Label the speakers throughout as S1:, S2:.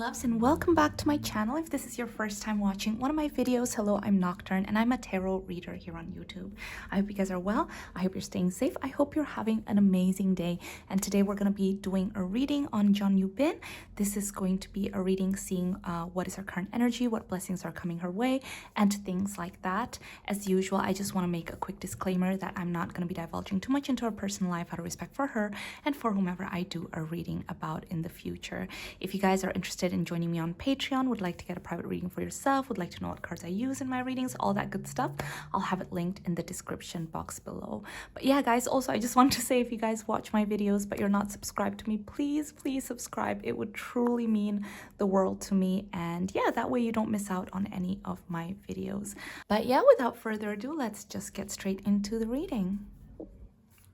S1: loves, and welcome back to my channel. If this is your first time watching one of my videos, hello, I'm Nocturne and I'm a tarot reader here on YouTube. I hope you guys are well. I hope you're staying safe. I hope you're having an amazing day. And today we're going to be doing a reading on Jeon Yeo. This is going to be a reading seeing what is her current energy, what blessings are coming her way, and things like that. As usual, I just want to make a quick disclaimer that I'm not going to be divulging too much into her personal life out of respect for her and for whomever I do a reading about in the future. If you guys are interested in joining me on Patreon, would like to get a private reading for yourself, would like to know what cards I use in my readings, all that good stuff, I'll have it linked in the description box below. But yeah, guys, also I just want to say, if you guys watch my videos but you're not subscribed to me, please subscribe. It would truly mean the world to me, and yeah, that way you don't miss out on any of my videos. But yeah, without further ado, let's just get straight into the reading.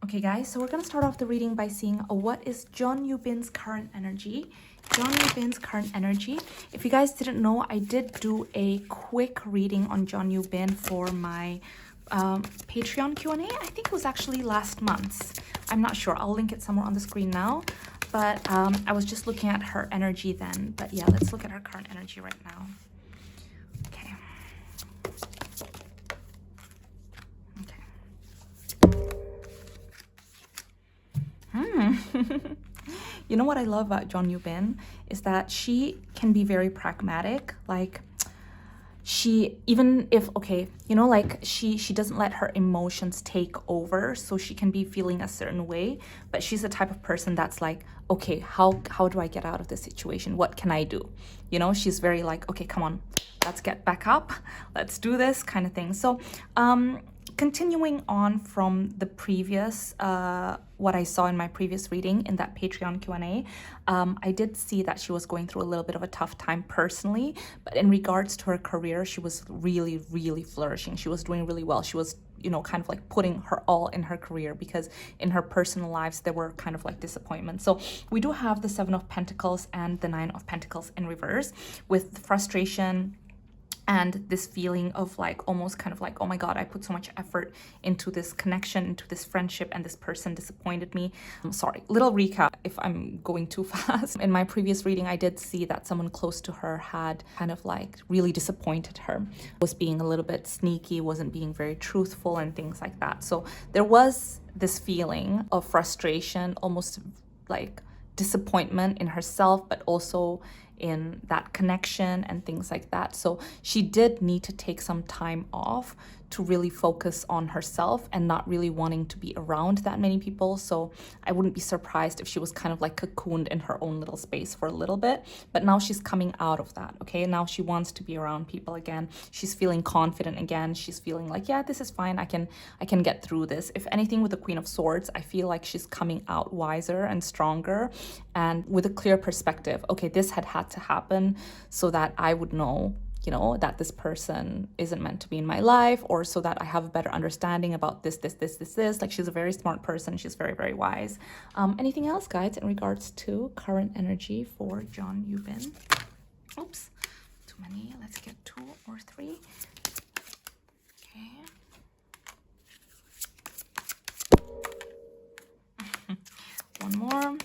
S1: Okay guys, so we're going to start off the reading by seeing what is Jeon Yeo's current energy. Jeon Yeo's current energy. If you guys didn't know, I did do a quick reading on Jeon Yeo for my Patreon Q&A. I think it was actually last month. I'm not sure. I'll link it somewhere on the screen now. But I was just looking at her energy then. But yeah, let's look at her current energy right now. Okay. You know what I love about Jeon Yeo is that she can be very pragmatic. Like, she, even if, okay, you know, like she doesn't let her emotions take over, so she can be feeling a certain way, but she's the type of person that's like, okay, how do I get out of this situation? What can I do? You know, she's very like, okay, come on, let's get back up, let's do this kind of thing. So continuing on from the previous what I saw in my previous reading in that Patreon Q&A, I did see that she was going through a little bit of a tough time personally, but in regards to her career, she was really flourishing. She was doing really well. She was, you know, kind of like putting her all in her career, because in her personal lives there were kind of like disappointments. So we do have the Seven of Pentacles and the Nine of Pentacles in reverse, with frustration and this feeling of like almost kind of like, oh my god, I put so much effort into this connection, into this friendship, and this person disappointed me. I'm sorry, little recap if I'm going too fast. In my previous reading, I did see that someone close to her had kind of like really disappointed her, was being a little bit sneaky, wasn't being very truthful and things like that. So there was this feeling of frustration, almost like disappointment in herself, but also in that connection and things like that. So she did need to take some time off to really focus on herself and not really wanting to be around that many people. So I wouldn't be surprised if she was kind of like cocooned in her own little space for a little bit, but now she's coming out of that. Okay, now she wants to be around people again. She's feeling confident again. She's feeling like, yeah, this is fine, I can get through this. If anything, with the Queen of Swords, I feel like she's coming out wiser and stronger and with a clear perspective. Okay, this had to happen so that I would know, you know, that this person isn't meant to be in my life, or so that I have a better understanding about this. Like, she's a very smart person. She's very wise. Anything else, guys, in regards to current energy for Jeon Yeo? Oops, too many. Let's get 2 or 3. Okay. One more.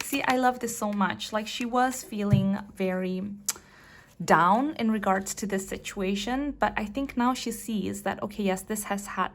S1: See, I love this so much. Like, she was feeling very down in regards to this situation, but I think now she sees that, okay, yes, this had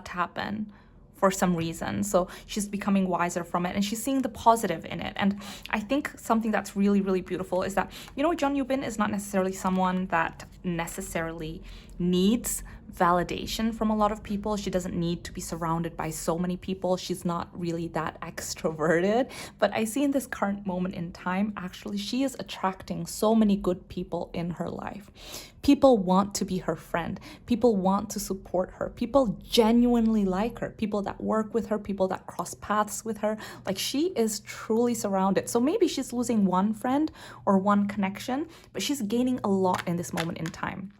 S1: to happen for some reason. So she's becoming wiser from it, and she's seeing the positive in it. And I think something that's really beautiful is that, you know, Jeon Yeo is not necessarily someone that necessarily needs validation from a lot of people. She doesn't need to be surrounded by so many people. She's not really that extroverted, but I see in this current moment in time, actually, she is attracting so many good people in her life. People want to be her friend. People want to support her. People genuinely like her. People that work with her, people that cross paths with her. Like, she is truly surrounded. So maybe she's losing one friend or one connection, but she's gaining a lot in this moment in time.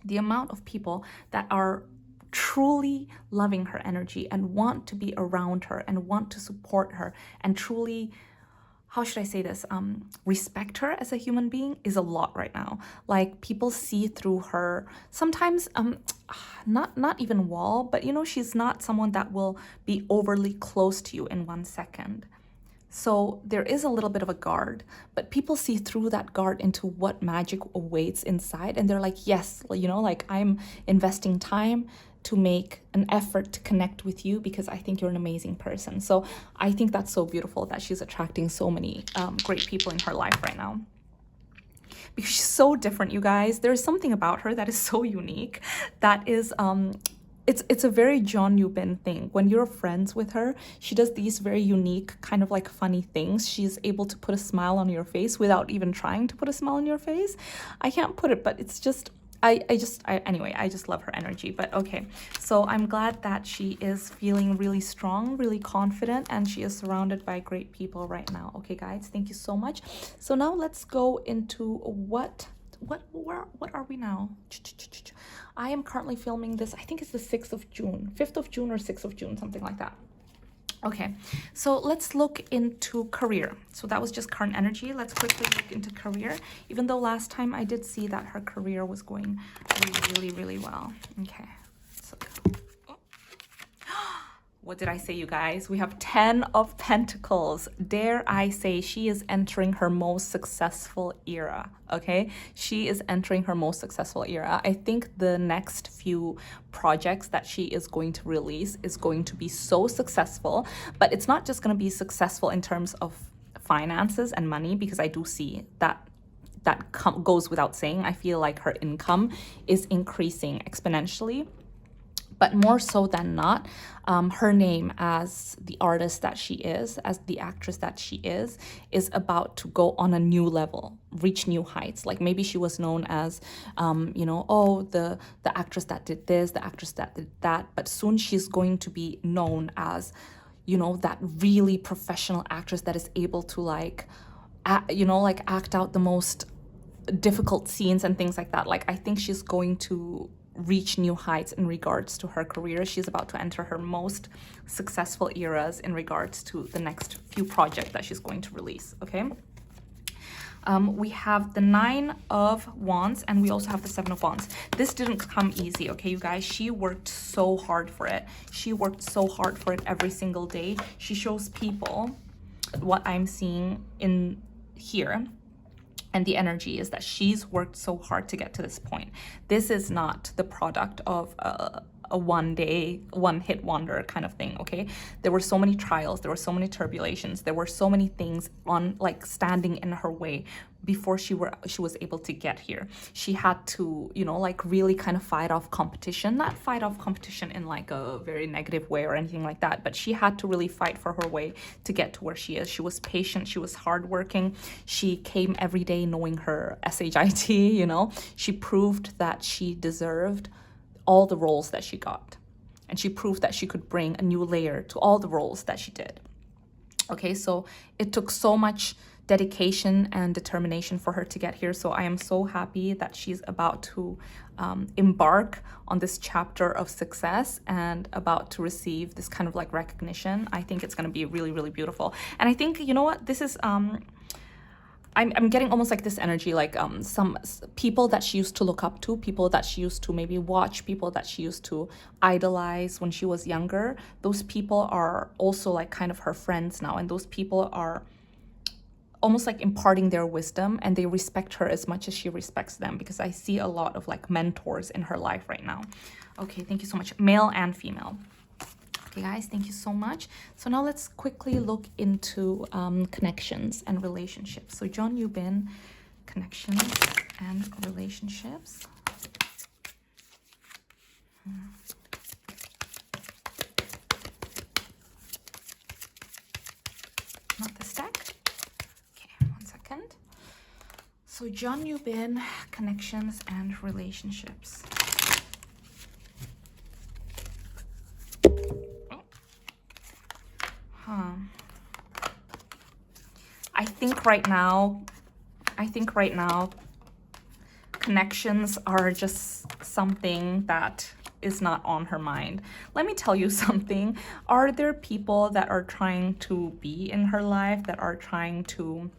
S1: The amount of people that are truly loving her energy and want to be around her and want to support her and truly, how should I say this, respect her as a human being is a lot right now. Like, people see through her sometimes, not even wall, but you know, she's not someone that will be overly close to you in 1 second. So there is a little bit of a guard, but people see through that guard into what magic awaits inside. And they're like, yes, you know, like I'm investing time to make an effort to connect with you because I think you're an amazing person. So I think that's so beautiful that she's attracting so many great people in her life right now. Because she's so different, you guys. There's something about her that is so unique. That is it's a very Jeon Yeo thing. When you're friends with her, she does these very unique kind of like funny things. She's able to put a smile on your face without even trying to put a smile on your face. I can't put it, but it's just anyway, I just love her energy. But okay, so I'm glad that she is feeling really strong, really confident, and she is surrounded by great people right now. Okay, guys, thank you so much. So now let's go into what are we now? I am currently filming this, I think it's the 6th of June, 5th of June or 6th of June, something like that. Okay, so let's look into career. So that was just current energy. Let's quickly look into career, even though last time I did see that her career was going really well. Okay, so what did I say, you guys? We have 10 of Pentacles. Dare I say she is entering her most successful era, okay? She is entering her most successful era. I think the next few projects that she is going to release is going to be so successful, but it's not just going to be successful in terms of finances and money, because I do see that goes without saying. I feel like her income is increasing exponentially. But more so than not, her name as the artist that she is, as the actress that she is about to go on a new level, reach new heights. Like maybe she was known as, you know, oh, the actress that did this, the actress that did that. But soon she's going to be known as, you know, that really professional actress that is able to like, you know, like act out the most difficult scenes and things like that. Like I think she's going to reach new heights in regards to her career. She's about to enter her most successful eras in regards to the next few projects that she's going to release, okay? We have the 9 of Wands, and we also have the 7 of Wands. This didn't come easy, okay, you guys? She worked so hard for it. She worked so hard for it every single day. She shows people what I'm seeing in here. And the energy is that she's worked so hard to get to this point. This is not the product of a one-day, one-hit wonder kind of thing, okay? There were so many trials, there were so many turbulations, there were so many things on like standing in her way before she was able to get here. She had to, you know, like really kind of fight off competition, not fight off competition in like a very negative way or anything like that, but she had to really fight for her way to get to where she is. She was patient, she was hardworking, she came every day knowing her SHIT, you know? She proved that she deserved all the roles that she got. And she proved that she could bring a new layer to all the roles that she did. Okay, so it took so much dedication and determination for her to get here. So I am so happy that she's about to embark on this chapter of success and about to receive this kind of like recognition. I think it's going to be really beautiful. And I think, you know what, this is I'm getting almost like this energy, like some people that she used to look up to, people that she used to maybe watch, people that she used to idolize when she was younger. Those people are also like kind of her friends now, and those people are almost like imparting their wisdom, and they respect her as much as she respects them, because I see a lot of like mentors in her life right now. Okay, thank you so much, male and female. Okay, guys, thank you so much. So now let's quickly look into connections and relationships. So Jeon Yeo, connections and relationships. Not this deck. Okay, 1 second. So Jeon Yeo, connections and relationships. I think right now connections are just something that is not on her mind. Let me tell you something. Are there people that are trying to be in her life, that are trying to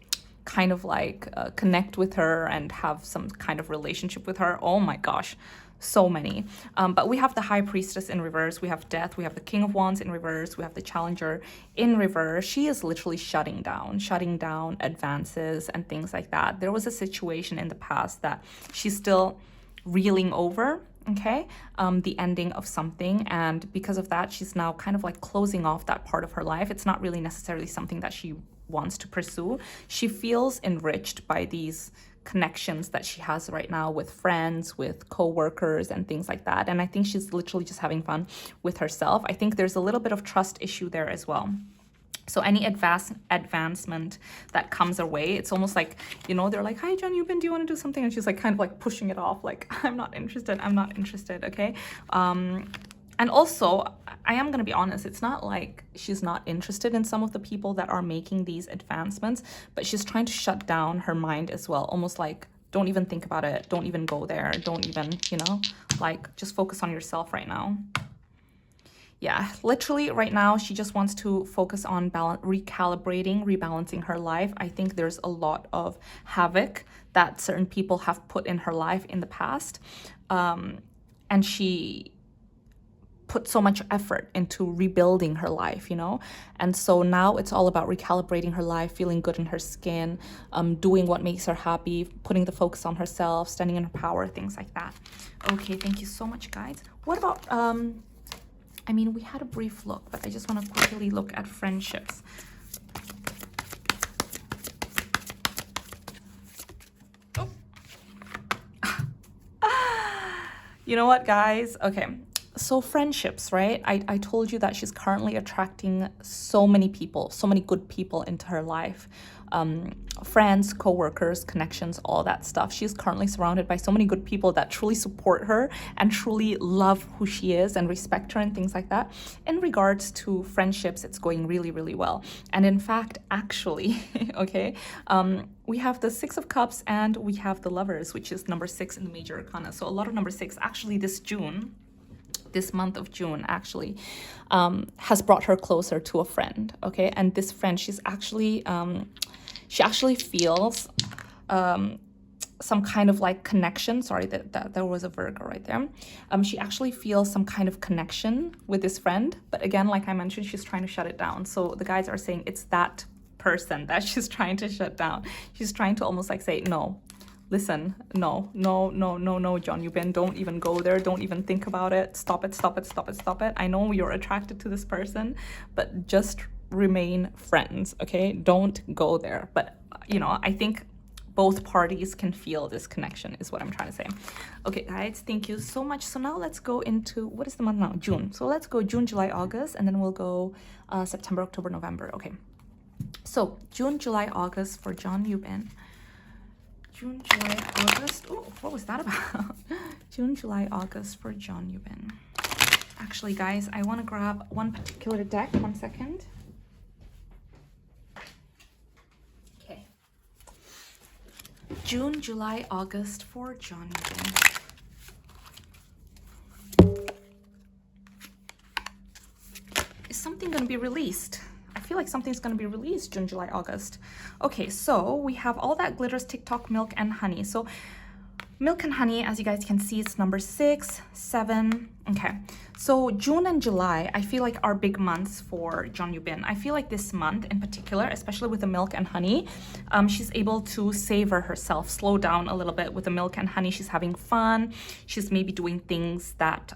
S1: kind of like connect with her and have some kind of relationship with her? Oh my gosh, So many. But we have the High Priestess in reverse, we have Death, we have the King of Wands in reverse, we have the Challenger in reverse. She is literally shutting down advances and things like that. There was a situation in the past that she's still reeling over, okay, the ending of something, and because of that she's now kind of like closing off that part of her life. It's not really necessarily something that she wants to pursue. She feels enriched by these connections that she has right now with friends, with co-workers and things like that, and I think she's literally just having fun with herself. I think there's a little bit of trust issue there as well. So any advancement that comes her way, it's almost like, you know, they're like, hi, Jeon Yeo, do you want to do something? And she's like kind of like pushing it off, like, I'm not interested, okay? And also, I am going to be honest, it's not like she's not interested in some of the people that are making these advancements, but she's trying to shut down her mind as well, almost like, don't even think about it, don't even go there, don't even, you know, like, just focus on yourself right now. Yeah, literally right now, she just wants to focus on rebalancing her life. I think there's a lot of havoc that certain people have put in her life in the past. And she put so much effort into rebuilding her life, you know? And so now it's all about recalibrating her life, feeling good in her skin, doing what makes her happy, putting the focus on herself, standing in her power, things like that. Okay, thank you so much, guys. What about, I mean, we had a brief look, but I just want to quickly look at friendships. Oh. You know what, guys? Okay. So friendships, right? I told you that she's currently attracting so many people, so many good people into her life. Friends, co-workers, connections, all that stuff. She's currently surrounded by so many good people that truly support her and truly love who she is and respect her and things like that. In regards to friendships, it's going really, really well. And in fact, actually, okay, we have the Six of Cups and we have the Lovers, which is number 6 in the major arcana. So a lot of number 6, actually this month of June actually has brought her closer to a friend, okay? And this friend, she actually feels some kind of like connection. Sorry, that there was a Virgo right there. She actually feels some kind of connection with this friend, but again, like I mentioned, she's trying to shut it down. So the guides are saying it's that person that she's trying to shut down. She's trying to almost like say, no, listen, no, Jeon Yeo, don't even go there. Don't even think about it. Stop it. I know you're attracted to this person, but just remain friends, okay? Don't go there. But, you know, I think both parties can feel this connection is what I'm trying to say. Okay, guys, thank you so much. So now let's go into, what is the month now? June. So let's go June, July, August, and then we'll go September, October, November. Okay. So June, July, August for Jeon Yeo. June, July, August. Oh, what was that about? June, July, August for Jeon Yeo. Actually, guys, I want to grab one particular deck. 1 second. Okay. June, July, August for Jeon Yeo. Is something going to be released? I feel like something's going to be released June, July, August. Okay, so we have All That Glitters, TikTok, Milk and Honey. So Milk and Honey, as you guys can see, it's number 6, 7. Okay, so June and July, I feel like are big months for Jeon Yeo. I feel like this month in particular, especially with the Milk and Honey, she's able to savor herself, slow down a little bit with the Milk and Honey. She's having fun. She's maybe doing things that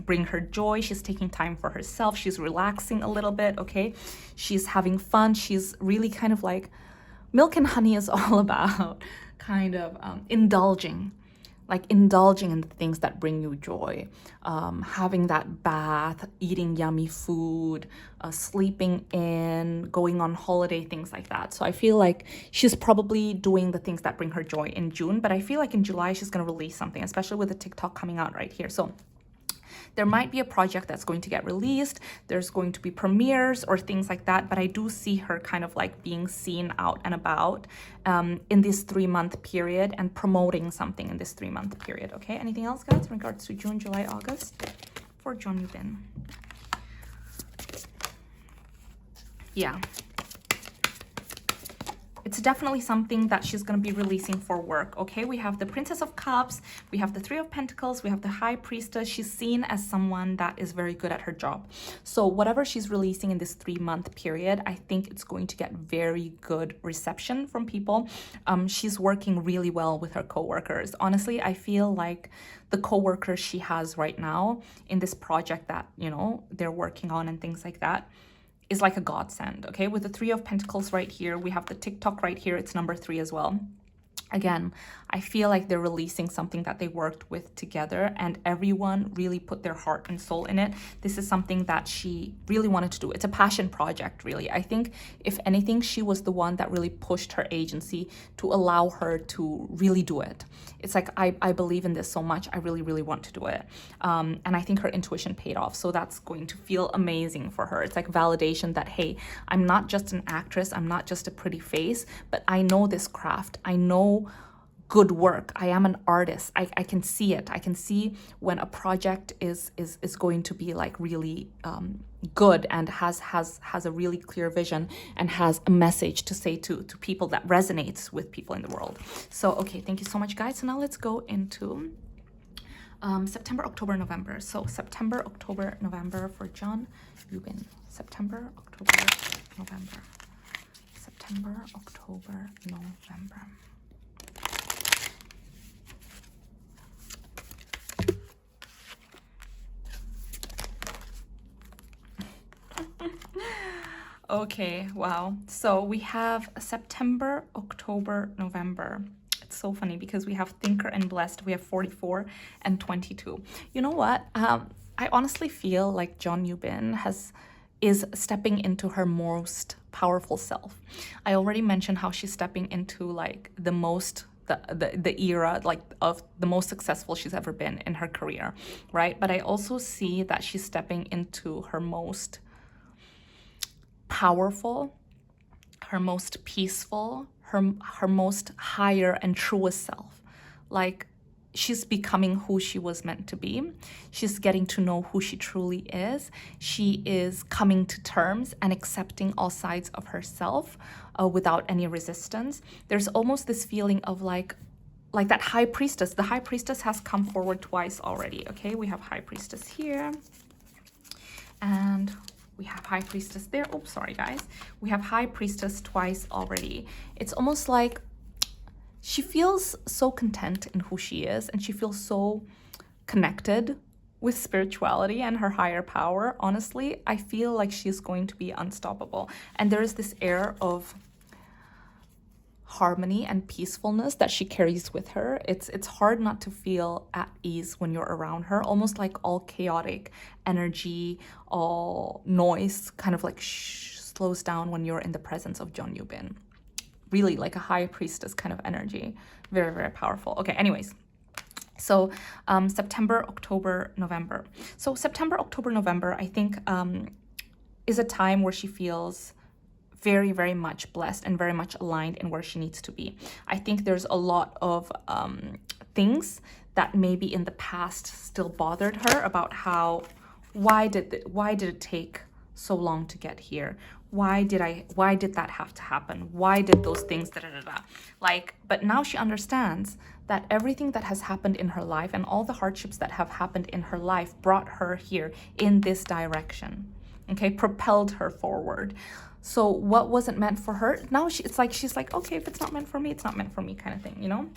S1: bring her joy. She's taking time for herself. She's relaxing a little bit, okay? She's having fun. She's really kind of like, Milk and Honey is all about kind of indulging in the things that bring you joy, having that bath, eating yummy food, sleeping in, going on holiday, things like that. So I feel like she's probably doing the things that bring her joy in June, but I feel like in July she's going to release something, especially with the TikTok coming out right here. So there might be a project that's going to get released. There's going to be premieres or things like that, but I do see her kind of like being seen out and about in this 3-month period and promoting something in this 3-month period, okay? Anything else, guys, in regards to June, July, August for Jeon Yeo? Yeah. it's definitely something that she's going to be releasing for work, okay? We have the Princess of Cups, we have the Three of Pentacles, we have the High Priestess. She's seen as someone that is very good at her job. So whatever she's releasing in this 3-month period, I think it's going to get very good reception from people. She's working really well with her coworkers. Honestly, I feel like the coworkers she has right now in this project that, you know, they're working on and things like that, is like a godsend, okay? With the Three of Pentacles right here, we have the TikTok right here, it's number 3 as well. Again, I feel like they're releasing something that they worked with together and everyone really put their heart and soul in it. This is something that she really wanted to do. It's a passion project, really. I think, if anything, she was the one that really pushed her agency to allow her to really do it. It's like, I believe in this so much. I really, really want to do it. And I think her intuition paid off. So that's going to feel amazing for her. It's like validation that, hey, I'm not just an actress. I'm not just a pretty face, but I know this craft. I know good work. I am an artist. I can see it. I can see when a project is going to be like really good and has a really clear vision and has a message to say to people that resonates with people in the world. So, okay, thank you so much, guys. So now let's go into September, October, November. So September, October, November for Jeon Yeo. September, October, November. September, October, November. Okay, wow. So we have September, October, November. It's so funny because we have Thinker and Blessed. We have 44 and 22. You know what? I honestly feel like Jeon Yeo is stepping into her most powerful self. I already mentioned how she's stepping into like the era like of the most successful she's ever been in her career, right? But I also see that she's stepping into her most powerful, her most peaceful, her most higher and truest self. Like, she's becoming who she was meant to be. She's getting to know who she truly is. She is coming to terms and accepting all sides of herself without any resistance. There's almost this feeling of like that High Priestess. The High Priestess has come forward twice already, okay? We have High Priestess here, and we have High Priestess there. Oops, sorry, guys. We have High Priestess twice already. It's almost like she feels so content in who she is, and she feels so connected with spirituality and her higher power. Honestly, I feel like she's going to be unstoppable. And there is this air of harmony and peacefulness that she carries with her. It's hard not to feel at ease when you're around her. Almost like all chaotic energy, all noise kind of like slows down when you're in the presence of Jeon Yeo. Really like a High Priestess kind of energy. Very, very powerful. Okay, anyways. So September, October, November. So September, October, November, I think is a time where she feels very, very much blessed and very much aligned in where she needs to be. I think there's a lot of things that maybe in the past still bothered her about how, why did it take so long to get here? Why did that have to happen? Why did those things, like, but now she understands that everything that has happened in her life and all the hardships that have happened in her life brought her here in this direction, okay, propelled her forward. So what wasn't meant for her, now she's like, okay, if it's not meant for me, it's not meant for me kind of thing, you know?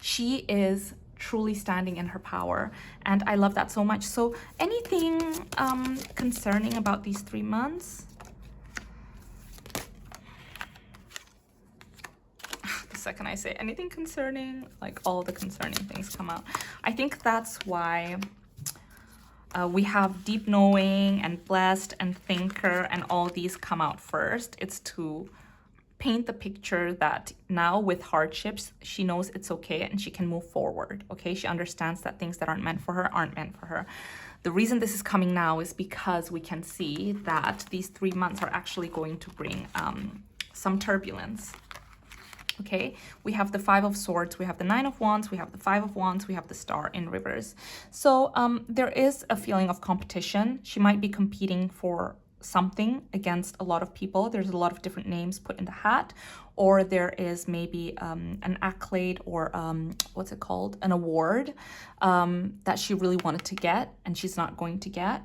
S1: She is truly standing in her power, and I love that so much. So anything concerning about these 3 months? The second I say anything concerning, like all the concerning things come out. I think that's why we have Deep Knowing and Blessed and Thinker and all these come out first. It's to paint the picture that now with hardships, she knows it's okay and she can move forward, okay? She understands that things that aren't meant for her aren't meant for her. The reason this is coming now is because we can see that these 3 months are actually going to bring some turbulence. Okay, we have the 5 of Swords, we have the 9 of Wands, we have the 5 of Wands, we have the Star in reverse. So there is a feeling of competition. She might be competing for something against a lot of people. There's a lot of different names put in the hat, or there is maybe an accolade or what's it called? An award that she really wanted to get and she's not going to get.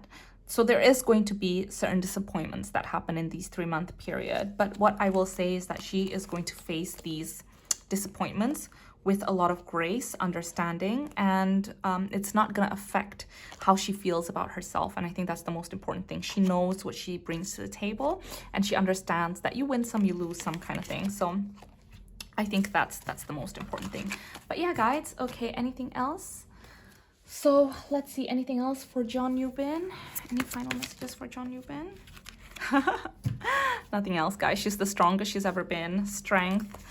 S1: So there is going to be certain disappointments that happen in these 3-month period. But what I will say is that she is going to face these disappointments with a lot of grace, understanding, and it's not going to affect how she feels about herself. And I think that's the most important thing. She knows what she brings to the table, and she understands that you win some, you lose some kind of thing. So I think that's the most important thing. But yeah, guys, okay, anything else? So let's see, anything else for Jeon Yeo? Any final messages for Jeon Yeo? Nothing else, guys. She's the strongest she's ever been. Strength.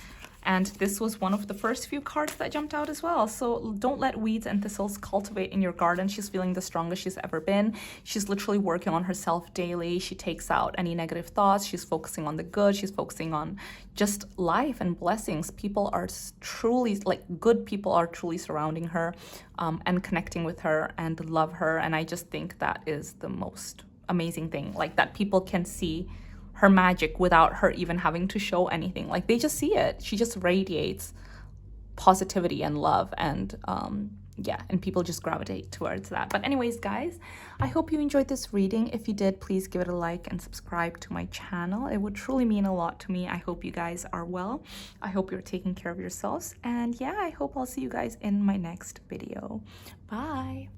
S1: And this was one of the first few cards that jumped out as well. So don't let weeds and thistles cultivate in your garden. She's feeling the strongest she's ever been. She's literally working on herself daily. She takes out any negative thoughts. She's focusing on the good. She's focusing on just life and blessings. People are truly, like, good people are truly surrounding her and connecting with her and love her. And I just think that is the most amazing thing, like, that people can see her magic without her even having to show anything. Like, they just see it. She just radiates positivity and love, and yeah, and people just gravitate towards that. But anyways, guys, I hope you enjoyed this reading. If you did, please give it a like and subscribe to my channel. It would truly mean a lot to me. I hope you guys are well. I hope you're taking care of yourselves, and yeah, I hope I'll see you guys in my next video. Bye.